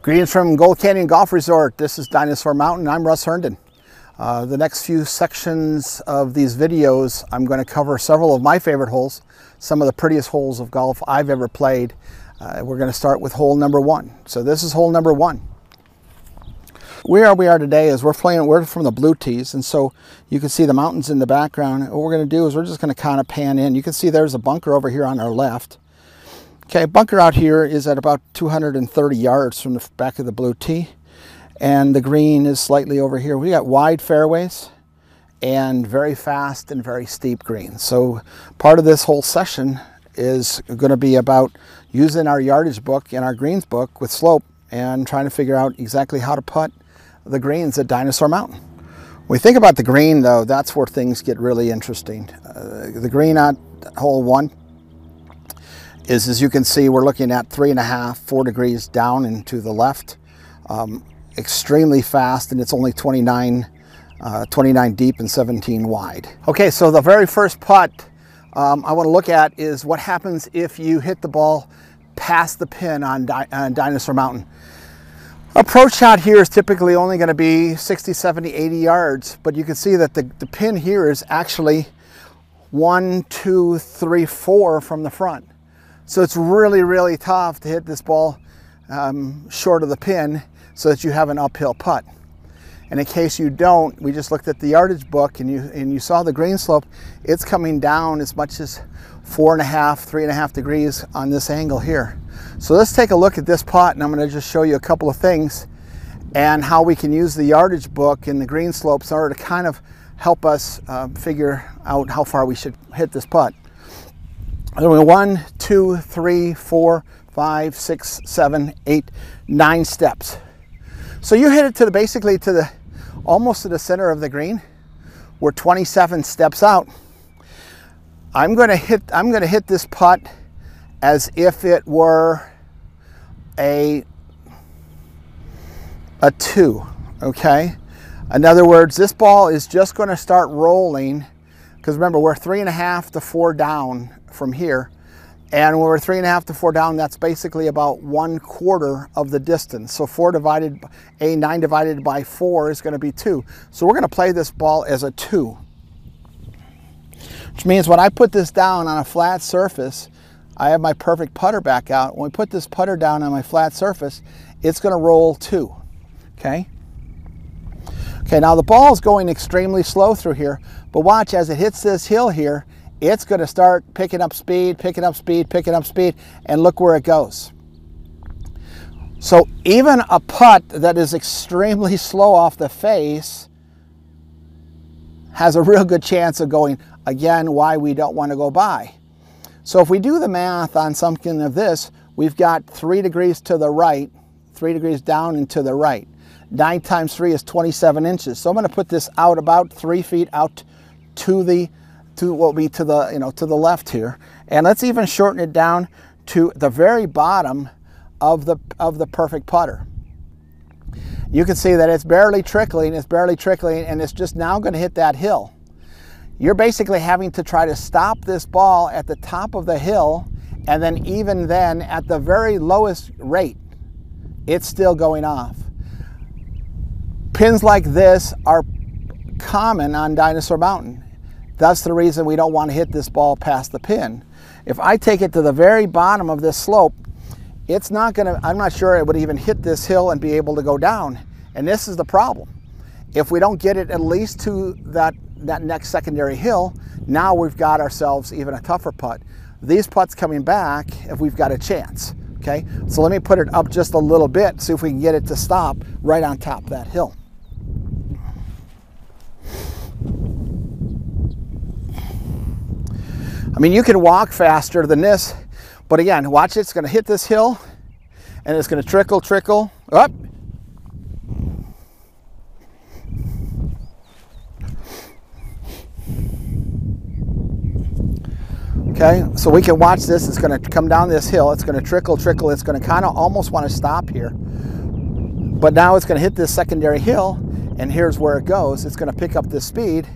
Greetings from Gold Canyon Golf Resort. This is Dinosaur Mountain. I'm Russ Herndon. The next few sections of these videos, I'm going to cover several of my favorite holes, some of the prettiest holes of golf I've ever played. We're going to start with hole number 1. So this is hole number 1. Where we are today is we're from the blue tees, and so you can see the mountains in the background. What we're going to do is we're just going to kind of pan in. You can see there's a bunker over here on our left. Okay, bunker out here is at about 230 yards from the back of the blue tee, and the green is slightly over here. We got wide fairways and very fast and very steep greens. So part of this whole session is going to be about using our yardage book and our greens book with slope and trying to figure out exactly how to putt the greens at Dinosaur Mountain. When we think about the green, though, that's where things get really interesting. The green at hole 1 is, as you can see, we're looking at 3.5–4 degrees down and to the left. Extremely fast, and it's only 29 deep and 17 wide. Okay, so the very first putt I want to look at is what happens if you hit the ball past the pin on Dinosaur Mountain. Approach shot here is typically only going to be 60, 70, 80 yards, but you can see that the pin here is actually 1, 2, 3, 4 from the front. So it's really, really tough to hit this ball short of the pin so that you have an uphill putt. And in case you don't, we just looked at the yardage book and you saw the green slope. It's coming down as much as 4.5, 3.5 degrees on this angle here. So let's take a look at this putt, and I'm going to just show you a couple of things and how we can use the yardage book and the green slopes in order to kind of help us figure out how far we should hit this putt. 1, 2, 3, 4, 5, 6, 7, 8, 9 steps. So you hit it to basically to the almost to the center of the green. We're 27 steps out. I'm going to hit this putt as if it were a 2. Okay. In other words, this ball is just going to start rolling, because remember, we're 3.5 to 4 down from here, and when we're 3.5 to 4 down, that's basically about 1/4 of the distance. So 9 divided by 4 is going to be 2. So we're going to play this ball as a 2, which means when I put this down on a flat surface, I have my perfect putter back out. When we put this putter down on my flat surface, it's going to roll 2. Okay. Okay, now the ball is going extremely slow through here, but watch as it hits this hill here, it's going to start picking up speed, picking up speed, picking up speed, and look where it goes. So even a putt that is extremely slow off the face has a real good chance of going, again, why we don't want to go by. So if we do the math on something of this, we've got 3 degrees to the right, 3 degrees down and to the right. 9 times 3 is 27 inches. So I'm going to put this out about 3 feet out to the what will be to the to the left here, and let's even shorten it down to the very bottom of the perfect putter. You can see that it's barely trickling, and it's just now going to hit that hill. You're basically having to try to stop this ball at the top of the hill, and then even then at the very lowest rate, it's still going off. Pins like this are common on Dinosaur Mountain. That's the reason we don't want to hit this ball past the pin. If I take it to the very bottom of this slope, it's not going to, I'm not sure it would even hit this hill and be able to go down. And this is the problem. If we don't get it at least to that next secondary hill, now we've got ourselves even a tougher putt. These putts coming back, if we've got a chance. Okay, so let me put it up just a little bit, see if we can get it to stop right on top of that hill. I mean, you can walk faster than this, but again, watch it. It's going to hit this hill, and it's going to trickle up. Okay, so we can watch this. It's going to come down this hill. It's going to trickle. It's going to kind of almost want to stop here. But now it's going to hit this secondary hill, and here's where it goes. It's going to pick up this speed.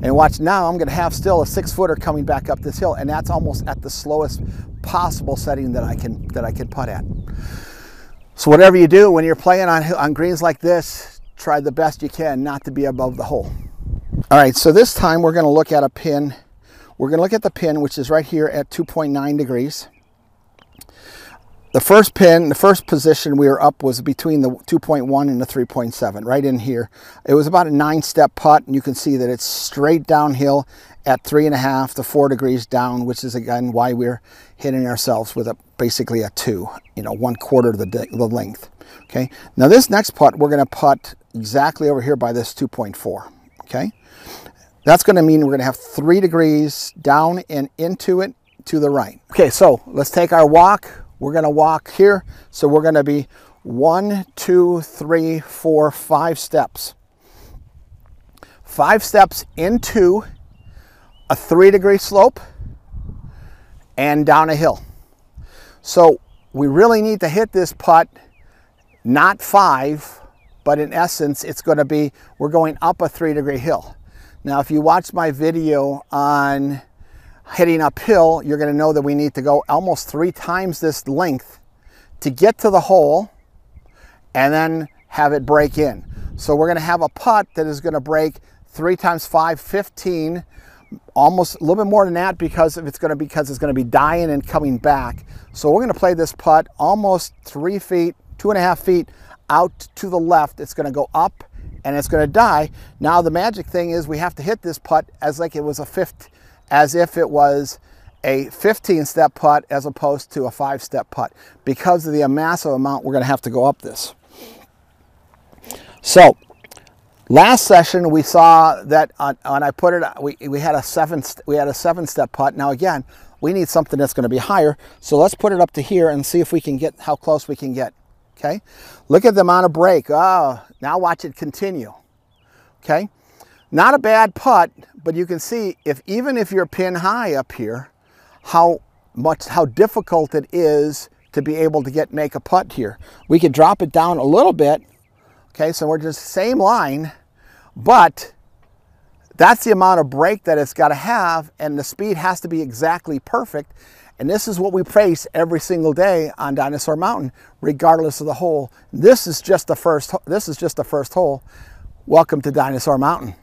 And watch now, I'm going to have still a 6-footer coming back up this hill, and that's almost at the slowest possible setting that I can putt at. So whatever you do when you're playing on greens like this, try the best you can not to be above the hole. All right, so this time we're going to look at a pin. We're going to look at the pin, which is right here at 2.9 degrees. The first pin, the first position we were up was between the 2.1 and the 3.7, right in here. It was about a 9-step putt, and you can see that it's straight downhill at 3.5 to 4 degrees down, which is again why we're hitting ourselves with basically a 2, you know, 1/4 of the length. Okay, now this next putt, we're going to putt exactly over here by this 2.4. Okay, that's going to mean we're going to have 3 degrees down and into it to the right. Okay, so let's take our walk. We're going to walk here, so we're going to be 1, 2, 3, 4, 5 steps. 5 steps into a 3-degree slope and down a hill. So we really need to hit this putt, not 5, but in essence, it's going to be, we're going up a 3-degree hill. Now, if you watch my video on hitting uphill, you're going to know that we need to go almost 3 times this length to get to the hole and then have it break in. So we're going to have a putt that is going to break 3 times 5, 15, almost a little bit more than that because it's going to be dying and coming back. So we're going to play this putt almost 3 feet, 2.5 feet out to the left. It's going to go up and it's going to die. Now the magic thing is we have to hit this putt as if it was a 15-step putt as opposed to a 5-step putt because of the massive amount we're going to have to go up this. So last session we saw that when I put it, we had a 7-step putt. Now again, we need something that's going to be higher. So let's put it up to here and see if we can get how close we can get. Okay, look at the amount of break. Oh, now watch it continue. Okay, not a bad putt, but you can see even if you're pin high up here, how difficult it is to be able to make a putt here. We could drop it down a little bit. Okay, so we're just same line, but that's the amount of break that it's got to have, and the speed has to be exactly perfect. And this is what we face every single day on Dinosaur Mountain, regardless of the hole. This is just the first hole. Welcome to Dinosaur Mountain.